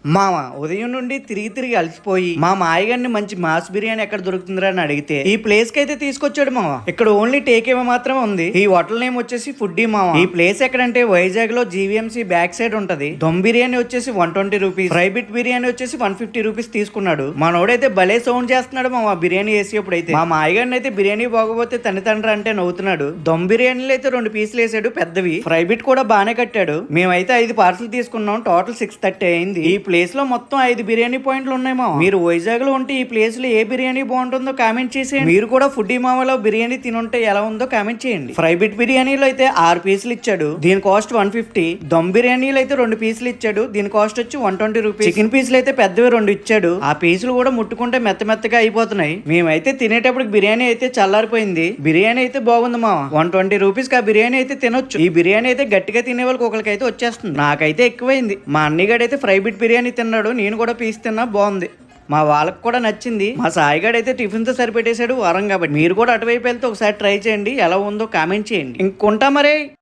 మామ ఉదయం నుండి తిరిగి తిరిగి అలసిపోయి మా మాయగారిని మంచి మాస్ బిర్యానీ ఎక్కడ దొరుకుతుందిరా అని అడిగితే ఈ ప్లేస్ కి అయితే తీసుకొచ్చాడు మామ. ఇక్కడ ఓన్లీ టేక్ ఏమో మాత్రమే ఉంది. ఈ హోటల్ నేమ్ వచ్చేసి ఫుడ్డీ మామ. ఈ ప్లేస్ ఎక్కడంటే వైజాగ్ లో జీవీఎంసీ బ్యాక్ సైడ్ ఉంటది. దమ్ బిర్యానీ వచ్చేసి 120 రూపీస్, ఫ్రై బిట్ బిర్యానీ వచ్చేసి 150 రూపీస్ తీసుకున్నాడు. మనోడైతే భలే సౌండ్ చేస్తున్నాడు మామ బిర్యానీ వేసేప్పుడు అయితే. మా మాయగారిని అయితే బిర్యానీ బాగోపోతే తండ్రి అంటే నవ్వుతున్నాడు. దమ్ బిర్యానీలో అయితే 2 పీసులు వేసాడు పెద్దవి. ఫ్రై బిట్ కూడా బానే కట్టాడు. మేమైతే 5 పార్సల్ తీసుకున్నాం. టోటల్ 630 అయింది. ఈ ప్లేస్ లో మొత్తం 5 బిర్యానీ పాయింట్లు ఉన్నాయి మామ. మీరు వైజాగ్ లో ఉంటే ఈ ప్లేస్ లో ఏ బిర్యానీ బాగుంటుందో కామెంట్ చేసేయండి. మీరు కూడా ఫుడ్డీ మామలో బిర్యానీ తినుంటే ఎలా ఉందో కామెంట్ చేయండి. ఫ్రై బిట్ బిర్యానీలో అయితే 6 పీసులు ఇచ్చాడు. దీని కాస్ట్ 150. దమ్ బిర్యానీలో అయితే 2 పీసులు ఇచ్చాడు. దీని కాస్ట్ వచ్చి 120 రూపీస్. చికెన్ పీసులు అయితే పెద్దవి 2 ఇచ్చాడు. ఆ పీసులు కూడా ముట్టుకుంటే మెత్తగా అయిపోతున్నాయి. మేమైతే తినేటప్పుడు బిర్యానీ అయితే చల్లారిపోయింది. బిర్యానీ అయితే బాగుంది మామ. 120 రూపీస్ కి ఆ బిర్యానీ అయితే తినొచ్చు. ఈ బిర్యానీ అయితే గట్టిగా తినే వాళ్ళకి ఒకరికైతే వచ్చేస్తుంది. నాకైతే ఎక్కువైంది. మా అన్నయ్యగాడు అయితే ఫ్రై బిట్ బిర్యానీ తిన్నాడు. నేను కూడా పీస్ తిన్నా, బాగుంది. మా వాళ్ళకి కూడా నచ్చింది. మా సాయిగాడు అయితే టిఫిన్ తో సరిపెట్టేశాడు వారం కాబట్టి. మీరు కూడా అటువైపు వెళ్తే ఒకసారి ట్రై చేయండి. ఎలా ఉందో కామెంట్ చేయండి. ఇంకొంటా మరే.